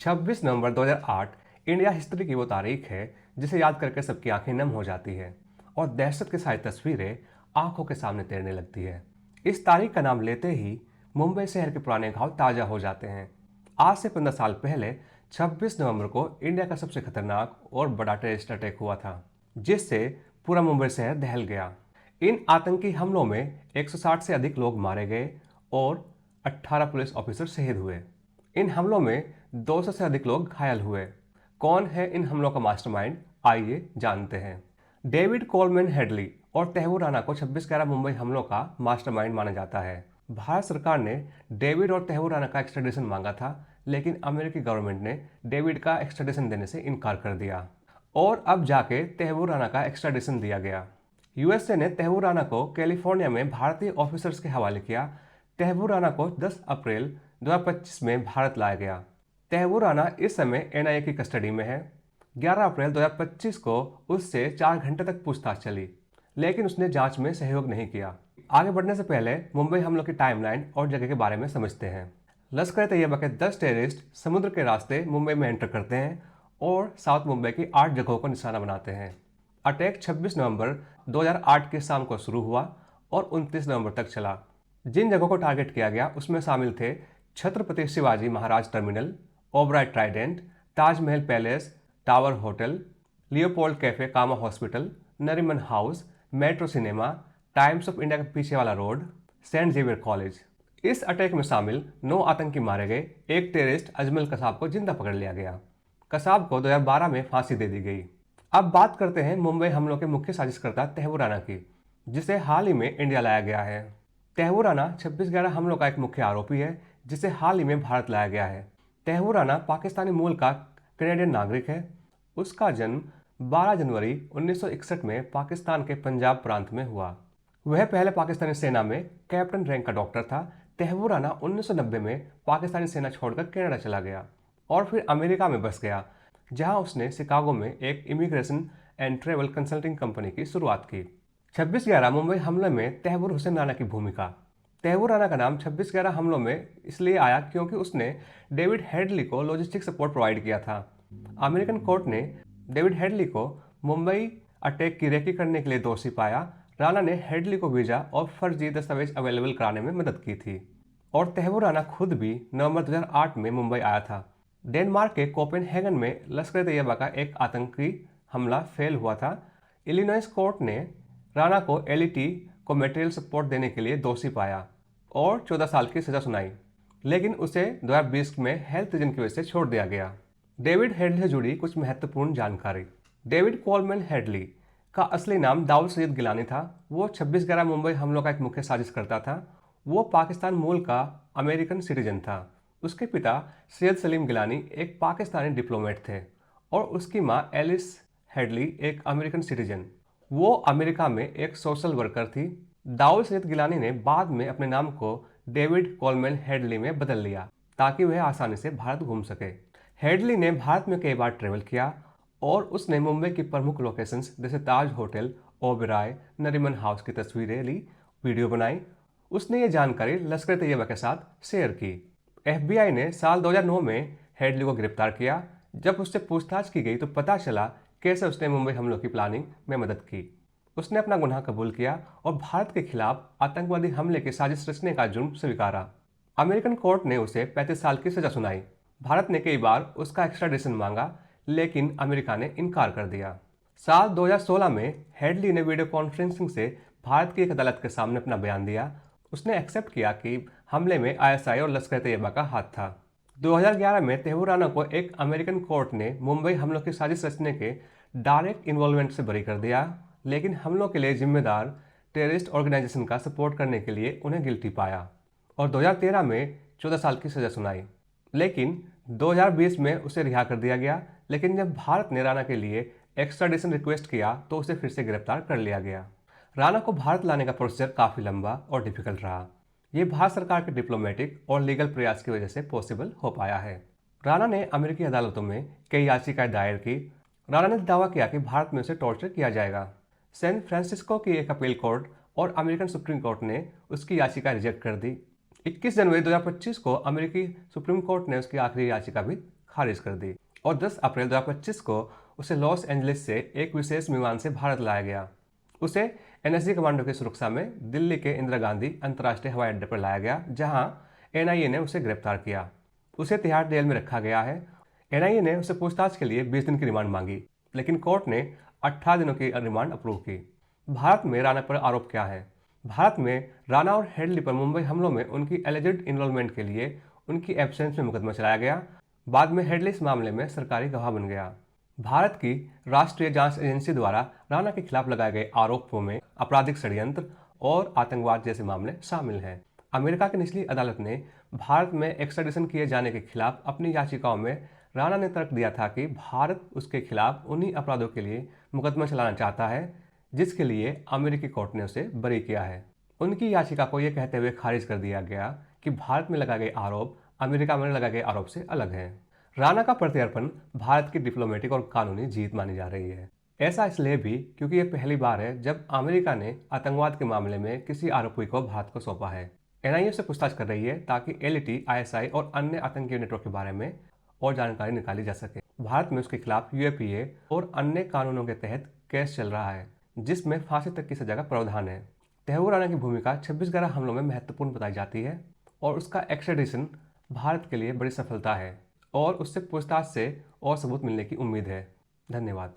26 नवंबर 2008 India history की वो तारीख है जिसे याद करके सबकी आंखें नम हो जाती है और दहशत की सारी तस्वीरें आंखों के सामने तैरने लगती है। इस तारीख का नाम लेते ही मुंबई शहर के पुराने घाव ताज़ा हो जाते हैं। आज से 15 साल पहले 26 नवंबर को इंडिया का सबसे खतरनाक और बड़ा टेररिस्ट अटैक हुआ था, जिससे पूरा मुंबई शहर दहल गया। इन आतंकी हमलों में 160 से अधिक लोग मारे गए और 18 पुलिस ऑफिसर शहीद हुए। इन हमलों में 200 से अधिक लोग घायल हुए। कौन है इन हमलों का मास्टरमाइंड, आइए जानते हैं। डेविड कोलमैन हेडली और तैमूर राणा को 26/11 मुंबई हमलों का मास्टरमाइंड माना जाता है। भारत सरकार ने डेविड और तैमूर राणा का एक्स्ट्राडिशन मांगा था, लेकिन अमेरिकी गवर्नमेंट ने डेविड का एक्स्ट्राडिशन देने से इनकार कर दिया और अब जाके तैमूर राणा का एक्स्ट्राडिशन दिया गया। यूएसए ने तैमूर राणा को कैलिफोर्निया में भारतीय ऑफिसर्स के हवाले किया। तैमूर राणा को 10 अप्रैल 2025 में भारत लाया गया। तैमूर राणा इस समय एनआईए की कस्टडी में है। 11 अप्रैल 2025 को उससे 4 घंटे तक पूछताछ चली, लेकिन उसने जांच में सहयोग नहीं किया। आगे बढ़ने से पहले मुंबई हमलों की टाइमलाइन और जगह के बारे में समझते हैं। लश्कर तैयबा के 10 टेररिस्ट समुद्र के रास्ते मुंबई में एंटर करते हैं और साउथ मुंबई की 8 जगहों को निशाना बनाते हैं। अटैक 26 नवंबर 2008 की शाम को शुरू हुआ और 29 नवंबर तक चला। जिन जगहों को टारगेट किया गया उसमें शामिल थे Chhatrapati Shivaji Maharaj terminal, Oberoi Trident, Taj Mahal palace, tower hotel, Leopold cafe, Cama hospital, Nariman house, metro cinema, Times of India के पीछे वाला रोड, सेंट जेवियर कॉलेज। इस अटैक में शामिल 9 आतंकी मारे गए। एक टेररिस्ट अजमल कसाब को जिंदा पकड़ लिया गया। कसाब को 2012 में फांसी दे दी गई। अब बात करते हैं मुंबई हमलों के मुख्य साजिशकर्ता तैमूर राणा की, जिसे हाल ही में इंडिया लाया गया है। तैमूर राणा 26/11 हमलों का एक मुख्य आरोपी है, जिसे हाल ही में भारत लाया गया है। तैमूर राणा पाकिस्तानी मूल का कैनेडियन नागरिक है। उसका जन्म 12 जनवरी 1961 में पाकिस्तान के पंजाब प्रांत में हुआ। वह पहले पाकिस्तानी सेना में कैप्टन रैंक का डॉक्टर था। तैमूर राणा 1990 में पाकिस्तानी सेना छोड़कर कनाडा चला गया और फिर अमेरिका में बस गया, जहां उसने शिकागो में एक immigration and travel consulting company की शुरुआत की। 26/11 मुंबई हमले में तैमूर हुसैन राणा की भूमिका। तैमूर राणा का नाम 26/11 हमलों में इसलिए आया क्योंकि उसने डेविड हेडली को लॉजिस्टिक सपोर्ट प्रोवाइड किया था। अमेरिकन कोर्ट ने डेविड हेडली को मुंबई अटैक की रेकी करने के लिए दोषी पाया। राणा ने हेडली को वीजा और फर्जी दस्तावेज अवेलेबल कराने में मदद की थी और तैमूर राणा खुद भी नवंबर 2008 में मुंबई आया था। डेनमार्क के कोपेनहेगन में लश्कर तैयबा का एक आतंकी हमला फेल हुआ था। इलिनॉइस कोर्ट ने राणा को एलईटी को मटेरियल सपोर्ट देने के लिए दोषी पाया और 14 साल की सजा सुनाई, लेकिन उसे 2020 में हेल्थ रीजन की वजह से छोड़ दिया गया। डेविड हेडली से जुड़ी कुछ महत्वपूर्ण जानकारी। डेविड कोलमैन हेडली का असली नाम दाऊद सईद गिलानी था। वो 26/11 मुंबई हमलों का एक मुख्य साजिशकर्ता था। वो पाकिस्तान मूल का अमेरिकन सिटीजन था। उसके पिता सैयद सलीम गिलानी एक पाकिस्तानी डिप्लोमेट थे और उसकी माँ एलिस हेडली एक अमेरिकन सिटीजन। वो अमेरिका में एक सोशल वर्कर थी। दाऊद सईद गिलानी ने बाद में अपने नाम को डेविड कोलमैन हेडली में बदल लिया ताकि वह आसानी से भारत घूम सके। हेडली ने भारत में कई बार ट्रेवल किया और उसने मुंबई की प्रमुख लोकेशंस जैसे ताज होटल, ओबराय, नरीमन हाउस की तस्वीरें ली, वीडियो बनाई। उसने ये जानकारी लश्कर तैयबा के साथ शेयर की। एफबीआई ने साल 2009 में हेडली को गिरफ्तार किया। जब उससे पूछताछ की गई तो पता चला कैसे उसने मुंबई हमलों की प्लानिंग में मदद की। उसने अपना गुनाह कबूल किया और भारत के खिलाफ आतंकवादी हमले की साजिश रचने का जुर्म स्वीकारा। अमेरिकन कोर्ट ने उसे 35 साल की सजा सुनाई। भारत ने कई बार उसका एक्स्ट्राडिशन मांगा, लेकिन अमेरिका ने इनकार कर दिया। साल 2016 में हेडली ने वीडियो कॉन्फ्रेंसिंग से भारत की एक अदालत के सामने अपना बयान दिया। उसने एक्सेप्ट किया कि हमले में आईएसआई और लश्कर तैयबा का हाथ था। 2011 में तैमूर राणा को एक अमेरिकन कोर्ट ने मुंबई हमलों की साजिश रचने के डायरेक्ट इन्वॉल्वमेंट से बरी कर दिया, लेकिन हमलों के लिए जिम्मेदार टेररिस्ट ऑर्गेनाइजेशन का सपोर्ट करने के लिए उन्हें गिल्टी पाया और 2013 में 14 साल की सजा सुनाई, लेकिन 2020 में उसे रिहा कर दिया गया। लेकिन जब भारत ने राणा के लिए एक्स्ट्राडिशन रिक्वेस्ट किया तो उसे फिर से गिरफ्तार कर लिया गया। राणा को भारत लाने का प्रोसीजर काफ़ी लंबा और डिफिकल्ट रहा। ये भारत सरकार के डिप्लोमेटिक और लीगल प्रयास की वजह से पॉसिबल हो पाया है। राणा ने अमेरिकी अदालतों में कई याचिकाएं दायर की। राणा ने दावा किया कि भारत में उसे टॉर्चर किया जाएगा। सैन फ्रांसिस्को की एक अपील कोर्ट और अमेरिकन सुप्रीम कोर्ट ने उसकी याचिका रिजेक्ट कर दी। 21 जनवरी 2025 को अमेरिकी सुप्रीम कोर्ट ने उसकी आखिरी याचिका भी खारिज कर दी और 10 अप्रैल 2025 को उसे लॉस एंजलिस से एक विशेष विमान से भारत लाया गया। उसे एनएसजी कमांडो की सुरक्षा में दिल्ली के इंदिरा गांधी अंतर्राष्ट्रीय हवाई अड्डे पर लाया गया, जहां एनआईए ने उसे गिरफ्तार किया। उसे तिहाड़ जेल में रखा गया है। एनआईए ने उसे पूछताछ के लिए 20 दिन की रिमांड मांगी, लेकिन कोर्ट ने 18 दिनों की रिमांड अप्रूव की। भारत में राणा पर आरोप क्या है? भारत में राणा और हेडली पर मुंबई हमलों में उनकी एलिजिड इन्वॉल्वमेंट के लिए उनकी एब्सेंस में मुकदमा चलाया गया। बाद में हेडली इस मामले में सरकारी गवाह बन गया। भारत की राष्ट्रीय जांच एजेंसी द्वारा राणा के खिलाफ लगाए गए आरोपों में आपराधिक षड्यंत्र और आतंकवाद जैसे मामले शामिल हैं। अमेरिका की निचली अदालत ने भारत में एक्स्ट्राडिशन किए जाने के खिलाफ अपनी याचिकाओं में राणा ने तर्क दिया था कि भारत उसके खिलाफ उन्हीं अपराधों के लिए मुकदमा चलाना चाहता है जिसके लिए अमेरिकी कोर्ट ने उसे बरी किया है। उनकी याचिका को यह कहते हुए खारिज कर दिया गया कि भारत में लगाए गए आरोप अमेरिका में लगाए गए आरोप से अलग हैं। राणा का प्रत्यर्पण भारत की डिप्लोमेटिक और कानूनी जीत मानी जा रही है। ऐसा इसलिए भी क्योंकि यह पहली बार है जब अमेरिका ने आतंकवाद के मामले में किसी आरोपी को भारत को सौंपा है। एनआईए से पूछताछ कर रही है ताकि एलईटी, आईएसआई और अन्य आतंकी नेटवर्क के बारे में और जानकारी निकाली जा सके। भारत में उसके खिलाफ यूएपीए और अन्य कानूनों के तहत केस चल रहा है, जिसमें फांसी तक की सजा का प्रावधान है। तैमूर राणा की भूमिका 26/11 हमलों में महत्वपूर्ण बताई जाती है और उसका एक्स्ट्राडिशन भारत के लिए बड़ी सफलता है और उससे पूछताछ से और सबूत मिलने की उम्मीद है। धन्यवाद।